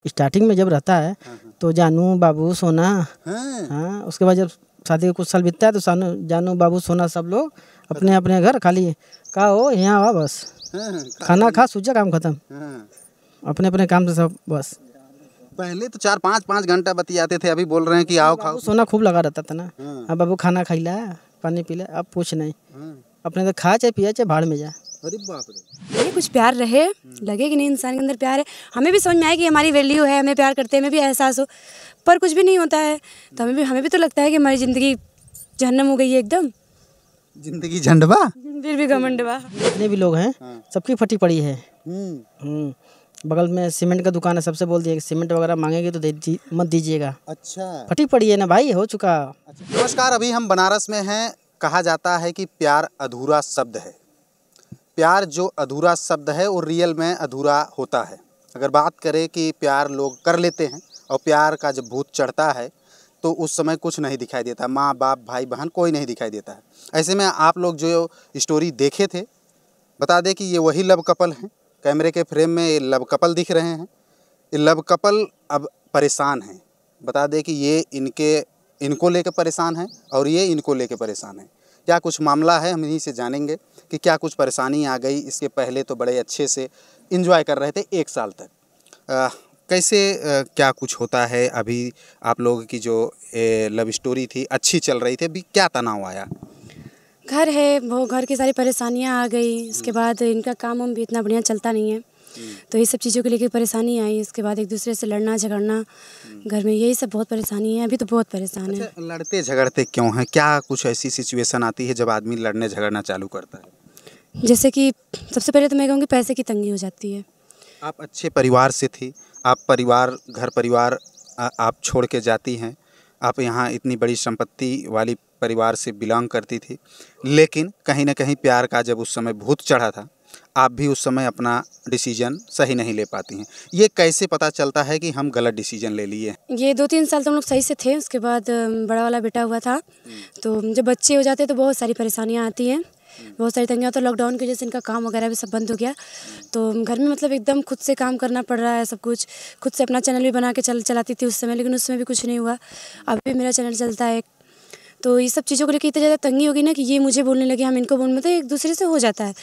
Starting में जब रहता है तो जानू बाबू सोना, हाँ उसके बाद जब शादी का कुछ साल बीतता है तो जानू बाबू सोना सब लोग अपने अपने घर, खाली का हो यहाँ आ बस, खाना खा सूझा काम खत्म, अपने अपने काम से सब बस। पहले तो 4-5 घंटा बतियाते थे, अभी बोल रहे हैं कि आओ खाओ। सोना खूब लगा रहता था ना, अब बाबू खाना खिला पानी पिला, अब पूछ नहीं, अपने तो खा चाहे पिया चाहे भाड़ में जा। अरे बाप रे, ये कुछ प्यार रहे, लगे कि नहीं इंसान के अंदर प्यार है, हमें भी समझ में आए कि हमारी वैल्यू है, हमें प्यार करते हैं, हमें भी एहसास हो, पर कुछ भी नहीं होता है तो हमें भी तो लगता है कि हमारी ज़िंदगी जहन्नम हो गई है एकदम। जिंदगी झंडवा फिर भी घमंडवा। जितने भी लोग हैं सबकी फटी पड़ी है। बगल में सीमेंट का दुकान है, सबसे बोल दिया कि सीमेंट वगैरह मांगेंगे तो मत दीजिएगा। अच्छा, फटी पड़ी है ना भाई, हो चुका। नमस्कार, अभी हम बनारस में हैं। कहा जाता है कि प्यार अधूरा शब्द है। प्यार जो अधूरा शब्द है वो रियल में अधूरा होता है। अगर बात करें कि प्यार लोग कर लेते हैं और प्यार का जब भूत चढ़ता है तो उस समय कुछ नहीं दिखाई देता, माँ बाप भाई बहन कोई नहीं दिखाई देता है। ऐसे में आप लोग जो स्टोरी देखे थे, बता दें कि ये वही लव कपल हैं। कैमरे के फ्रेम में ये लव कपल दिख रहे हैं। ये लव कपल अब परेशान हैं। बता दें कि ये इनको लेकर परेशान हैं और ये इनको लेकर परेशान हैं। क्या कुछ मामला है, हम इन्हीं से जानेंगे कि क्या कुछ परेशानी आ गई। इसके पहले तो बड़े अच्छे से एंजॉय कर रहे थे 1 साल तक। कैसे क्या कुछ होता है। अभी आप लोगों की जो लव स्टोरी थी अच्छी चल रही थी, अभी क्या तनाव आया। घर है वो, घर की सारी परेशानियाँ आ गई, उसके बाद इनका काम भी इतना बढ़िया चलता नहीं है, तो ये सब चीज़ों को लेकर परेशानी आई। इसके बाद एक दूसरे से लड़ना झगड़ना घर में, यही सब बहुत परेशानी है। अभी तो बहुत परेशान है। अच्छा, लड़ते झगड़ते क्यों हैं? क्या कुछ ऐसी सिचुएशन आती है जब आदमी लड़ने झगड़ना चालू करता है? जैसे कि सबसे पहले तो मैं कहूँगी पैसे की तंगी हो जाती है। आप अच्छे परिवार से थी, आप घर परिवार आप छोड़ के जाती हैं। आप यहाँ इतनी बड़ी संपत्ति वाली परिवार से बिलोंग करती थी, लेकिन कहीं ना कहीं प्यार का जब उस समय भूत चढ़ा था, आप भी उस समय अपना डिसीजन सही नहीं ले पाती हैं। ये कैसे पता चलता है कि हम गलत डिसीजन ले लिए? ये 2-3 साल तो हम लोग सही से थे, उसके बाद बड़ा वाला बेटा हुआ था, तो जब बच्चे हो जाते हैं तो बहुत सारी परेशानियाँ आती हैं, बहुत सारी तंगियाँ। तो लॉकडाउन की वजह से इनका काम वगैरह भी सब बंद हो गया, तो घर में मतलब एकदम खुद से काम करना पड़ रहा है। सब कुछ खुद से, अपना चैनल भी बना के चलाती थी उस समय, लेकिन उस समय भी कुछ नहीं हुआ। अभी मेरा चैनल चलता है, तो ये सब चीज़ों को लेकर इतनी ज़्यादा तंगी होगी ना कि ये मुझे बोलने लगे, हम इनको बोलने, मतलब एक दूसरे से हो जाता है,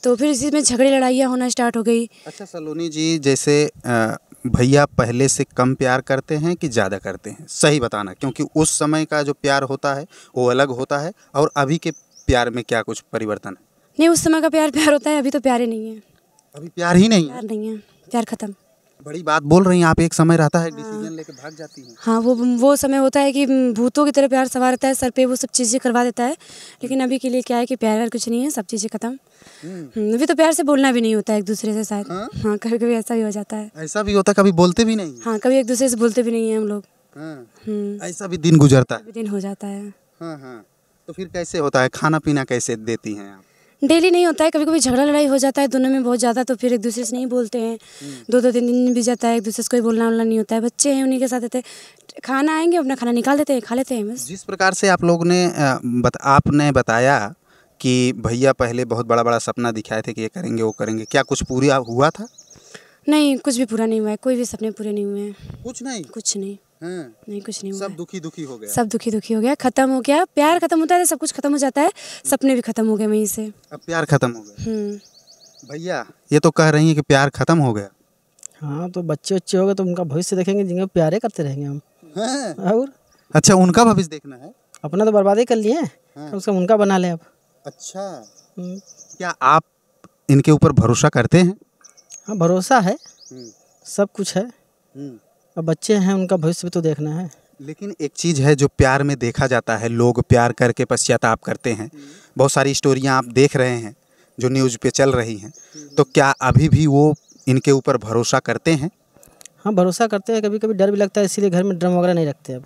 तो फिर इसी में झगड़े लड़ाइयाँ होना स्टार्ट हो गई। अच्छा सलोनी जी, जैसे भैया पहले से कम प्यार करते हैं कि ज़्यादा करते हैं? सही बताना, क्योंकि उस समय का जो प्यार होता है वो अलग होता है, और अभी के प्यार में क्या कुछ परिवर्तन है? नहीं, उस समय का प्यार होता है, अभी तो प्यार ही नहीं है। अभी प्यार ही नहीं है? प्यार नहीं है, प्यार खत्म। बड़ी बात बोल रही हैं आप। एक समय रहता है डिसीजन लेके भाग जाती हैं। हाँ, वो समय होता है कि भूतों की तरह प्यार सवार रहता है सर पे, वो सब चीज़ें करवा देता है, लेकिन अभी के लिए क्या है कि प्यार कुछ नहीं है, सब चीज़ें खत्म। अभी तो प्यार से बोलना भी नहीं होता है एक दूसरे से शायद। हाँ, कभी कभी ऐसा भी हो जाता है। ऐसा भी होता है, कभी बोलते भी नहीं? हाँ, कभी एक दूसरे से बोलते भी नहीं है हम लोग। ऐसा भी दिन गुजरता है? दिन हो जाता है। हाँ। तो फिर कैसे होता है? खाना पीना कैसे देती हैं आप? डेली नहीं होता है, कभी कभी झगड़ा लड़ाई हो जाता है दोनों में बहुत ज़्यादा, तो फिर एक दूसरे से नहीं बोलते हैं। 2-2-3 दिन भी जाता है, एक दूसरे से कोई बोलना वोलना नहीं होता है। बच्चे हैं, उन्हीं के साथ रहते हैं, खाना आएंगे अपना खाना निकाल देते हैं, खा लेते हैं बस। जिस प्रकार से आप लोग ने आपने बताया कि भैया पहले बहुत बड़ा बड़ा सपना दिखाए थे कि ये करेंगे वो करेंगे, क्या कुछ पूरा हुआ था? नहीं, कुछ भी पूरा नहीं हुआ है, कोई भी सपने पूरे नहीं हुए हैं। कुछ नहीं? कुछ नहीं। नहीं, कुछ नहीं हुआ। सब दुखी दुखी हो गया? सब दुखी दुखी हो गया, खत्म हो गया। प्यार खत्म होता है, सब कुछ खत्म हो जाता है, सपने भी खत्म हो गए वहीं से। अब प्यार खत्म हो गया। भैया ये तो कह रही हैं कि प्यार खत्म हो गया। हाँ, तो बच्चे अच्छे हो गए तो उनका भविष्य देखेंगे, जिनके प्यारे करते रहेंगे हम। और अच्छा, उनका भविष्य देखना है? अपना तो बर्बादी कर लिए, उसका उनका बना ले अब। अच्छा, क्या आप इनके ऊपर भरोसा करते हैं? हाँ, भरोसा है, सब कुछ है, अब बच्चे हैं, उनका भविष्य भी तो देखना है। लेकिन एक चीज़ है जो प्यार में देखा जाता है, लोग प्यार करके पश्चाताप करते हैं। बहुत सारी स्टोरियां आप देख रहे हैं जो न्यूज़ पे चल रही हैं, तो क्या अभी भी वो इनके ऊपर भरोसा करते हैं? हाँ, भरोसा करते हैं, कभी कभी डर भी लगता है, इसीलिए घर में ड्रम वगैरह नहीं रखते अब।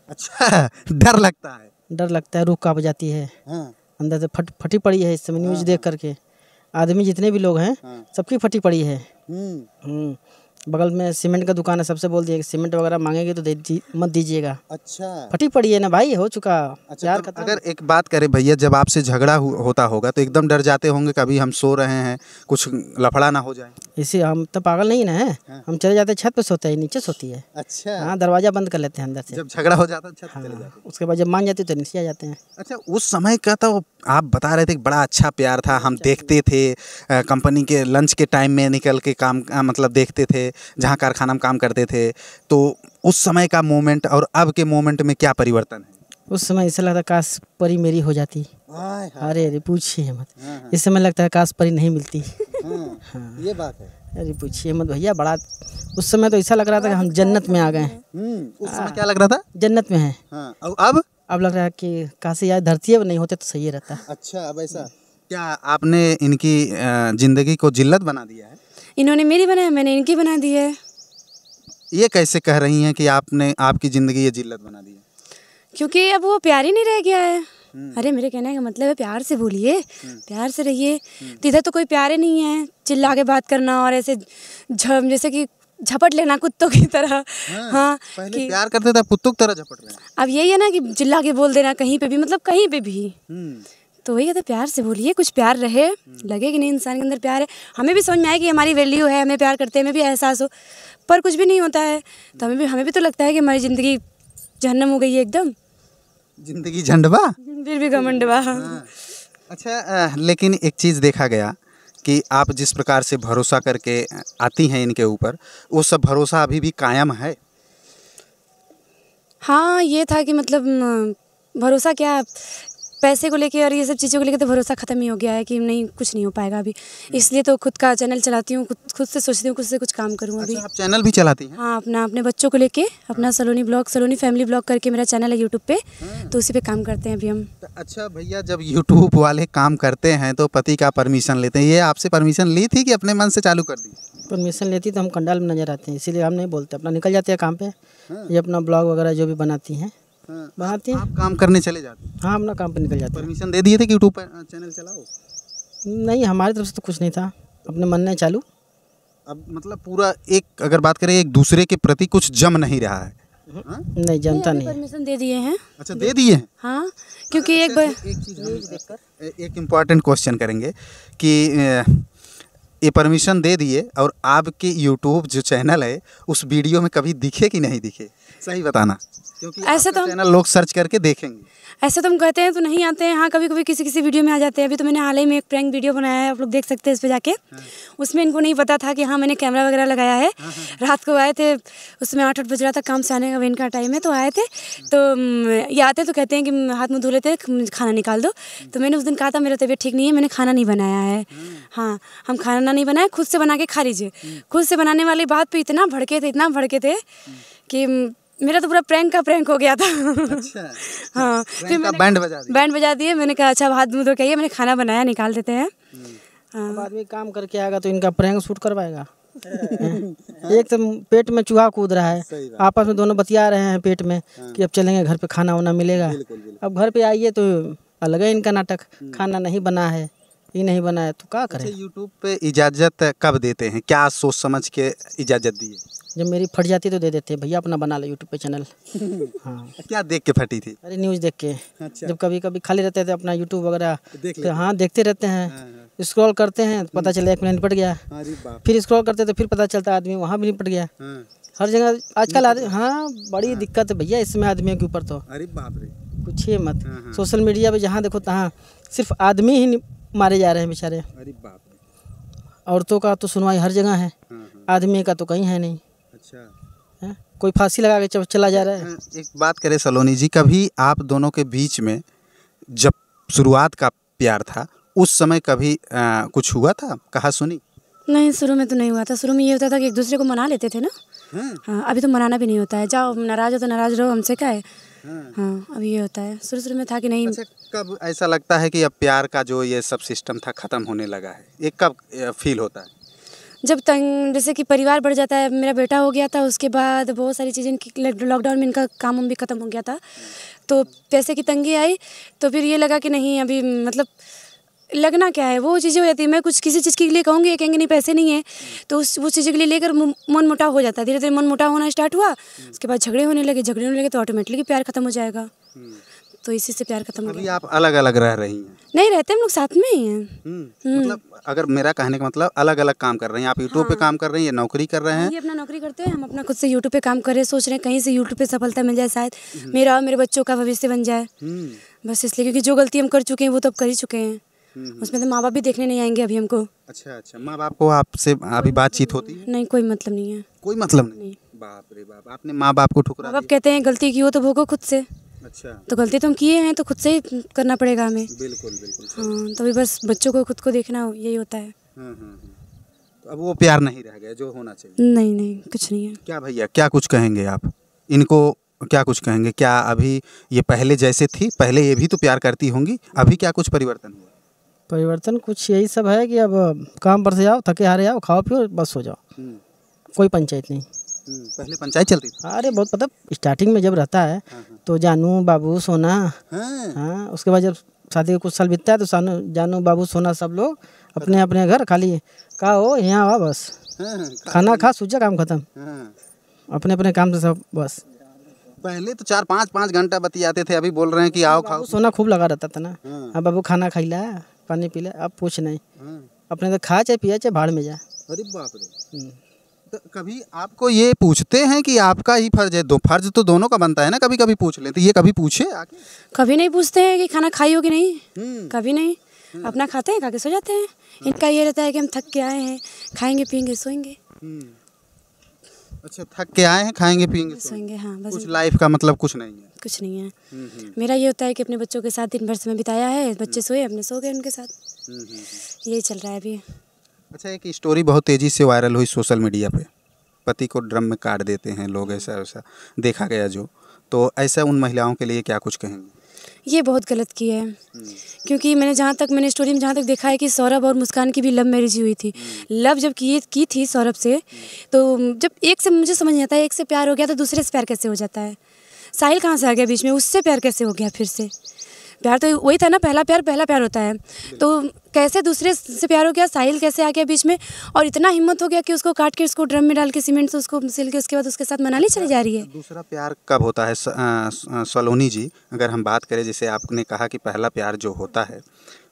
अच्छा, डर लगता है? डर लगता है, रूह कांप जाती है। अंदर से फटी पड़ी है इस समय न्यूज़ देख करके। आदमी जितने भी लोग हैं सबकी फटी पड़ी है। बगल में सीमेंट का दुकान है, सबसे बोल दिया कि सीमेंट वगैरह मांगेंगे तो मत दीजिएगा। अच्छा। फटी पड़ी है ना भाई, हो चुका। अच्छा, प्यार तो खत्म। अगर एक बात करें भैया, जब आपसे झगड़ा होता होगा तो एकदम डर जाते होंगे, कभी हम सो रहे हैं कुछ लफड़ा ना हो जाए? इसी हम तो पागल नहीं ना है। हाँ। हम चले जाते छत पे सोते हैं, नीचे सोती है। अच्छा। हाँ, दरवाजा बंद कर लेते हैं अंदर से। जब झगड़ा हो जाता है छत पे हाँ, चले जाते हैं। उसके बाद जब मान जाती है तो नीचे आ जाते हैं। अच्छा, उस समय का तो आप बता रहे थे कि बड़ा अच्छा प्यार था, हम देखते थे कंपनी के लंच के टाइम में निकल के काम मतलब देखते थे, जहाँ कारखाना में काम करते थे। तो उस समय का मोमेंट और अब के मोमेंट में क्या परिवर्तन है? उस समय ऐसा लगता काश परी मेरी हो जाती। हाय हाय। अरे अरे पूछिए मत। हाँ, इस समय लगता है काश परी नहीं मिलती। हाँ, ये बात है। अरे पूछिए मत भैया, बड़ा उस समय तो ऐसा लग रहा था कि हम जन्नत में आ गए हैं। उस समय क्या लग रहा था? जन्नत में हैं। हाँ, और अब लग रहा है कि काश यार धरती अब नहीं होते तो सही रहता। अच्छा, अब ऐसा क्या आपने इनकी जिंदगी को जिल्लत बना दिया है? इन्होंने मेरी बनाया, मैंने इनकी बना दी है। ये कैसे कह रही हैं कि आपने आपकी जिंदगी ये जिल्लत बना दी है? क्योंकि अब वो प्यार ही नहीं रह गया है। अरे मेरे कहने का मतलब है प्यार से बोलिए, प्यार से रहिए। तो इधर तो कोई प्यार ही नहीं है, चिल्ला के बात करना और ऐसे जैसे कि झपट लेना कुत्तों की तरह। हाँ, पहले प्यार करते थे, अब कुत्तों की तरह झपट रहे हैं। अब यही है ना कि चिल्ला के बोल देना कहीं पे भी, मतलब कहीं पे भी। हम्म। तो वही कहते प्यार से बोलिए, कुछ प्यार रहे, लगे कि नहीं इंसान के अंदर प्यार है। हमें भी समझ में आए कि हमारी वैल्यू है, हमें प्यार करते हैं, हमें भी एहसास हो। पर कुछ भी नहीं होता है तो हमें भी तो लगता है कि हमारी ज़िंदगी जहन्नम हो गई है एकदम। जिंदगी झंडवा। फिर भी घमंडवा। अच्छा, लेकिन एक चीज़ देखा गया कि आप जिस प्रकार से भरोसा करके आती हैं इनके ऊपर, वो सब भरोसा अभी भी कायम है? हाँ, ये था कि मतलब भरोसा क्या, पैसे को लेके और ये सब चीज़ों को लेके तो भरोसा ख़त्म ही हो गया है कि नहीं, कुछ नहीं हो पाएगा अभी। इसलिए तो खुद का चैनल चलाती हूँ, खुद से सोचती हूँ खुद से कुछ काम करूँ अभी। अच्छा, आप चैनल भी चलाती हैं? हाँ, अपने बच्चों को लेके अपना सलोनी ब्लॉग, सलोनी फैमिली ब्लॉग करके मेरा चैनल है यूट्यूब पे, तो उसी पे काम करते हैं अभी हम। अच्छा भैया, जब यूट्यूब वाले काम करते हैं तो पति का परमिशन लेते हैं, ये आपसे परमिशन ली थी कि अपने मन से चालू कर दी? परमिशन लेती तो हम कंडाल में नजर आते हैं, इसीलिए हम नहीं बोलते, अपना निकल जाते हैं काम पे। ये अपना ब्लॉग वगैरह जो भी बनाती हैं बनाती हैं। आप काम करने चले जाते हैं? हाँ, अपना काम पे निकल जाते हैं। परमिशन दे दिए थे कि यूट्यूब पर चैनल चलाओ? नहीं, हमारी तरफ से तो कुछ नहीं था, अपने मन ने चालू। अब मतलब पूरा एक, अगर बात करें, एक दूसरे के प्रति कुछ जम नहीं रहा है? हाँ? नहीं, जनता नहीं है। परमिशन दे दिए हैं। अच्छा, दे दिए हैं? हाँ, क्योंकि एक इम्पॉर्टेंट क्वेश्चन करेंगे कि ये परमिशन दे दिए और आपके यूट्यूब जो चैनल है उस वीडियो में कभी दिखे कि नहीं दिखे? सही बताना, क्योंकि ऐसे तो चैनल लोग सर्च करके देखेंगे। ऐसे तो हम कहते हैं तो नहीं आते हैं। हाँ, कभी कभी किसी वीडियो में आ जाते हैं। अभी तो मैंने हाल ही में एक प्रैंक वीडियो बनाया है, आप लोग देख सकते हैं इस पे जाके। उसमें इनको नहीं पता था कि हाँ मैंने कैमरा वगैरह लगाया है। रात को आए थे, उसमें 8 बज रहा था, काम से आने का इनका टाइम है, तो आए थे। तो ये आते तो कहते हैं कि हाथ मुँह धो लेते हैं, खाना निकाल दो। तो मैंने उस दिन कहा था मेरा तबीयत ठीक नहीं है, मैंने खाना नहीं बनाया है। हाँ, हम खाना नहीं बनाए, खुद से बना के खा लीजिए। खुद से बनाने वाली बात पे इतना भड़के थे कि मेरा तो पूरा प्रैंक हो गया था। अच्छा, हाँ, फिर मैंने बैंड बजा दिए। मैंने कहा अच्छा हाथ मुँह धो के आइए, मैंने खाना बनाया, निकाल देते हैं। अब आदमी काम करके आएगा तो इनका प्रैंक शूट करवाएगा। एक तो पेट में चूहा कूद रहा है, आपस में दोनों बतिया रहे हैं पेट में कि अब चलेंगे घर पे, खाना वाना मिलेगा। अब घर पे आइए तो अलग है इनका नाटक, खाना नहीं बना है, ये नहीं बना है, तो क्या करें। यूट्यूब पे इजाज़त कब देते हैं, क्या सोच समझ के इजाज़त दी है? जब मेरी फट जाती तो दे देते हैं, भैया अपना बना लो यूट्यूब पे चैनल। हाँ, क्या देख के फटी थी? अरे न्यूज़ देख के। अच्छा। जब कभी कभी खाली रहते थे अपना यूट्यूब वगैरह देख तो हाँ देखते रहते हैं, स्क्रॉल करते हैं, पता चला 1 मिनट निपट गया। अरे बाप। फिर स्क्रॉल करते तो फिर पता चलता आदमी वहाँ भी निपट गया। हर जगह आजकल हाँ, बड़ी दिक्कत है भैया इसमें आदमियों के ऊपर तो। अरे बाप रे, पूछिए मत। सोशल मीडिया पे जहाँ देखो तहाँ सिर्फ आदमी ही मारे जा रहे हैं बेचारे। अरे बाप रे। औरतों का तो सुनवाई हर जगह है, आदमी का तो कहीं है नहीं। अच्छा, है? कोई फांसी लगा के चला जा रहा है। एक बात करें सलोनी जी, कभी आप दोनों के बीच में जब शुरुआत का प्यार था उस समय कभी कुछ हुआ था, कहा सुनी? नहीं, शुरू में तो नहीं हुआ था। शुरू में ये होता था कि एक दूसरे को मना लेते थे ना। हाँ, अभी तो मनाना भी नहीं होता है, जाओ नाराज हो तो नाराज रहो, हमसे क्या है। हाँ, अभी ये होता है। शुरू में था कि नहीं। अच्छा, कब ऐसा लगता है कि अब प्यार का जो ये सब सिस्टम था ख़त्म होने लगा है, ये कब फील होता है? जब जैसे कि परिवार बढ़ जाता है, मेरा बेटा हो गया था, उसके बाद बहुत सारी चीज़ें, लॉकडाउन में इनका काम भी ख़त्म हो गया था, तो पैसे की तंगी आई, तो फिर ये लगा कि नहीं अभी मतलब लगना क्या है वो चीज़ें हो जाती है। मैं कुछ किसी चीज़ के लिए कहूँगी, ये कहेंगे नहीं पैसे नहीं है, तो वो चीज़ों के लिए लेकर मन मुटाव हो जाता है। धीरे धीरे मन मुटाव होना स्टार्ट हुआ, उसके बाद झगड़े होने लगे तो ऑटोमेटिकली प्यार खत्म हो जाएगा। तो इसी से प्यार खत्म हो अभी गया। आप अलग अलग रह रही हैं? नहीं रहते, हम लोग साथ में ही हैं। मतलब अगर मेरा कहने का मतलब अलग अलग काम कर रही हैं आप, यूट्यूब पे काम कर रही हैं या नौकरी कर रहे हैं? ये अपना नौकरी करते हैं, हम अपना खुद से यूट्यूब पे काम कर रहे हैं, सोच रहे हैं कहीं से यूट्यूब पे सफलता मिल जाए, शायद मेरा और मेरे बच्चों का भविष्य बन जाए। बस इसलिए, क्योंकि जो गलती हम कर चुके हैं वो तो अब कर ही चुके हैं, उसमें तो माँ बाप भी देखने नहीं आएंगे अभी हमको। अच्छा, माँ बाप को आपसे अभी बातचीत होती है? नहीं, कोई मतलब नहीं है। कोई मतलब नहीं? बाप रे बाप, आपने माँ बाप को ठुकरा माँ बाप कहते हैं गलती की हो तो भोगो खुद से। अच्छा, तो गलती तो हम किए हैं तो खुद से ही करना पड़ेगा हमें। बिल्कुल बिल्कुल। हाँ, तो अभी बस बच्चों को खुद को देखना यही होता है। तो अब वो प्यार नहीं रह गया जो होना चाहिए? नहीं नहीं, कुछ नहीं है। क्या भैया, क्या कुछ कहेंगे आप इनको, क्या कुछ कहेंगे? क्या अभी ये पहले जैसे थी, पहले ये भी तो प्यार करती होंगी, अभी क्या कुछ परिवर्तन हुआ? परिवर्तन कुछ यही सब है कि अब काम पर से आओ, थके हारे आओ, खाओ पियो, बस हो जाओ, कोई पंचायत नहीं। पहले पंचायत चलती थी? अरे बहुत, मतलब स्टार्टिंग में जब रहता है तो जानू बाबू सोना, हाँ, उसके बाद जब शादी के कुछ साल बीतता है तो जानू बाबू सोना सब लोग अपने अपने घर, खाली का हो यहाँ आओ बस, खाना खा, सूझा, काम खत्म, अपने अपने काम से सब बस। पहले तो 4-5 घंटा बतियाते थे, अभी बोल रहे हैं कि आओ खाओ। सोना खूब लगा रहता था ना। अब बाबू खाना खाइला, पानी पी ले, अब पूछ नहीं, अपने तो खा चाहे पिया चाहे भाड़ में जा। अरे बाप रे। तो कभी आपको ये पूछते हैं कि आपका ही फर्ज है? दो फर्ज तो दोनों का बनता है ना, कभी कभी पूछ लें, तो ये कभी पूछे आके? कभी नहीं पूछते हैं कि खाना खाई हो कि नहीं, कभी नहीं। अपना खाते हैं, खा के सो जाते हैं। इनका ये रहता है कि हम थक के आए हैं, खाएंगे पियेंगे सोएंगे। अच्छा, थक के आए हैं, खाएंगे पियेंगे सोएंगे, हाँ बस। कुछ लाइफ का मतलब कुछ नहीं है? कुछ नहीं है। मेरा ये होता है कि अपने बच्चों के साथ दिन भर समय बिताया है, बच्चे सोए, अपने सो गए उनके साथ, यही चल रहा है अभी। अच्छा, एक स्टोरी बहुत तेज़ी से वायरल हुई सोशल मीडिया पे, पति को ड्रम में काट देते हैं लोग, ऐसा देखा गया जो, तो ऐसा उन महिलाओं के लिए क्या कुछ कहेंगे? ये बहुत गलत किया है, क्योंकि मैंने स्टोरी में जहाँ तक देखा है कि सौरभ और मुस्कान की भी लव मैरिज ही हुई थी। लव जब की थी सौरभ से, तो जब एक से, मुझे समझ नहीं आता है, एक से प्यार हो गया तो दूसरे से प्यार कैसे हो जाता है? साहिल कहाँ से आ गया बीच में, उससे प्यार कैसे हो गया फिर से? प्यार तो वही था ना, पहला प्यार होता है, तो कैसे दूसरे से प्यार हो गया? साहिल कैसे आ गया बीच में? और इतना हिम्मत हो गया कि उसको काट के उसको ड्रम में डाल के सीमेंट से उसको सिल के उसके बाद उसके साथ मनाली चली जा रही है। दूसरा प्यार कब होता है सलोनी जी? अगर हम बात करें, जैसे आपने कहा कि पहला प्यार जो होता है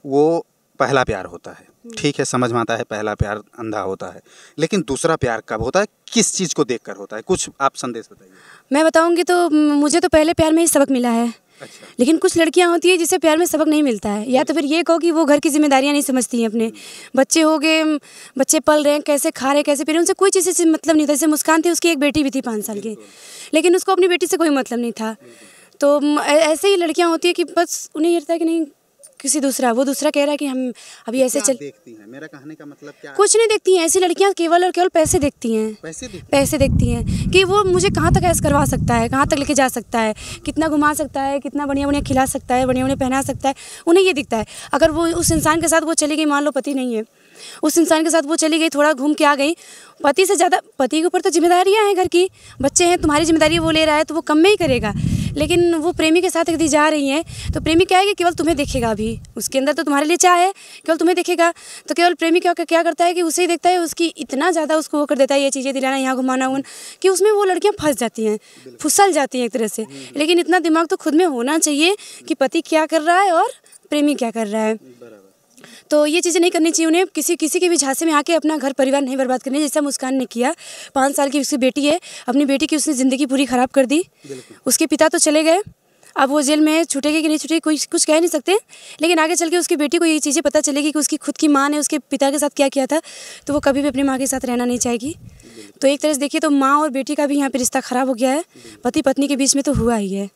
वो पहला प्यार होता है, ठीक है, समझ में आता है, पहला प्यार अंधा होता है, लेकिन दूसरा प्यार कब होता है, किस चीज़ को देखकर होता है? कुछ आप संदेश बताइए। मैं बताऊंगी तो मुझे तो पहले प्यार में ही सबक मिला है। अच्छा। लेकिन कुछ लड़कियां होती है जिसे प्यार में सबक नहीं मिलता है, या तो फिर ये कहो कि वो घर की जिम्मेदारियां नहीं समझती हैं, अपने बच्चे हो गए, बच्चे पल रहे हैं, कैसे खा रहे हैं, कैसे पी रहे हैं, उनसे कोई चीज़ से मतलब नहीं था। जैसे मुस्कान थी, उसकी एक बेटी भी थी 5 साल की, लेकिन उसको अपनी बेटी से कोई मतलब नहीं था। तो ऐसे ही लड़कियाँ होती है कि बस उन्हें ये रहता है कि नहीं, किसी दूसरा, वो दूसरा कह रहा है कि हम अभी ऐसे चल। देखती हैं, मेरा कहने का मतलब क्या? कुछ नहीं देखती हैं ऐसी लड़कियां, केवल और केवल पैसे देखती हैं। पैसे देखती हैं कि वो मुझे कहाँ तक ऐश करवा सकता है, कहाँ तक लेके जा सकता है, कितना घुमा सकता है, कितना बढ़िया बढ़िया खिला सकता है, बढ़िया बढ़िया पहना सकता है, उन्हें ये दिखता है। अगर वो उस इंसान के साथ वो चली गई, मान लो पति नहीं है, उस इंसान के साथ वो चली गई, थोड़ा घूम के आ गई, पति से ज़्यादा पति के ऊपर तो जिम्मेदारियाँ हैं, घर की, बच्चे हैं, तुम्हारी जिम्मेदारी वो ले रहा है तो वो कम में ही करेगा। लेकिन वो प्रेमी के साथ यदि जा रही हैं तो प्रेमी क्या है कि केवल तुम्हें देखेगा, अभी उसके अंदर तो तुम्हारे लिए चाह है, केवल तुम्हें देखेगा। तो केवल प्रेमी क्या करता है कि उसे ही देखता है, उसकी इतना ज़्यादा उसको वो कर देता है, ये चीज़ें दिलाना, यहाँ घुमाना, उन कि उसमें वो लड़कियाँ फंस जाती हैं, फिसल जाती हैं एक तरह से। लेकिन इतना दिमाग तो खुद में होना चाहिए कि पति क्या कर रहा है और प्रेमी क्या कर रहा है। तो ये चीज़ें नहीं करनी चाहिए उन्हें, किसी के भी झांसे में आके अपना घर परिवार नहीं बर्बाद करनी, जैसा मुस्कान ने किया। 5 साल की उसकी बेटी है, अपनी बेटी की उसने ज़िंदगी पूरी ख़राब कर दी। उसके पिता तो चले गए, अब वो जेल में छूटेगी कि नहीं छूटेगी कोई कुछ कह नहीं सकते, लेकिन आगे चल के उसकी बेटी को ये चीज़ें पता चलेगी कि उसकी खुद की माँ ने उसके पिता के साथ क्या किया था, तो वो कभी भी अपनी माँ के साथ रहना नहीं चाहेगी। तो एक तरह से देखिए तो माँ और बेटी का भी यहाँ पर रिश्ता ख़राब हो गया है, पति पत्नी के बीच में तो हुआ ही है।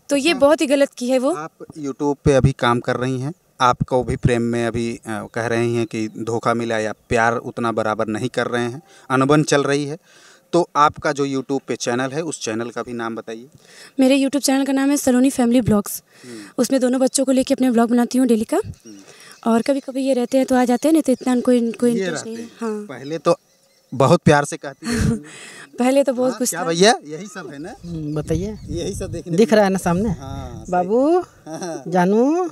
तो ये बहुत ही गलत की है वो। आप यूट्यूब पे अभी काम कर रही हैं, आपको भी प्रेम में अभी कह रही हैं कि धोखा मिला या प्यार उतना बराबर नहीं कर रहे हैं, अनबन चल रही है, तो आपका जो यूट्यूब पे चैनल है उस चैनल का भी नाम बताइए। मेरे यूट्यूब चैनल का नाम है सलोनी फैमिली ब्लॉग्स। उसमें दोनों बच्चों को लेके अपने ब्लॉग बनाती हूँ डेली का, और कभी कभी ये रहते हैं तो आ जाते हैं, नहीं तो इतना कोई इंटरेस्ट नहीं है। हाँ, पहले तो बहुत प्यार से कहती है। पहले तो बहुत हाँ, कुछ क्या था। भैया यही सब है ना, बताइए, यही सब देखने दिख रहा है ना सामने। हाँ, बाबू हाँ, जानू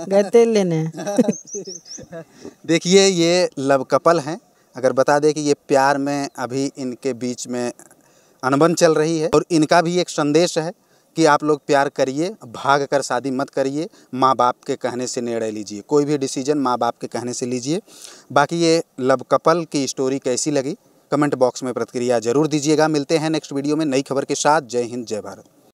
गए तेल लेने। देखिए ये लव कपल हैं। अगर बता दें कि ये प्यार में अभी इनके बीच में अनबन चल रही है और इनका भी एक संदेश है कि आप लोग प्यार करिए, भाग कर शादी मत करिए, माँ बाप के कहने से निर्णय लीजिए, कोई भी डिसीजन माँ बाप के कहने से लीजिए। बाकी ये लव कपल की स्टोरी कैसी लगी कमेंट बॉक्स में प्रतिक्रिया जरूर दीजिएगा। मिलते हैं नेक्स्ट वीडियो में नई खबर के साथ। जय हिंद, जय भारत।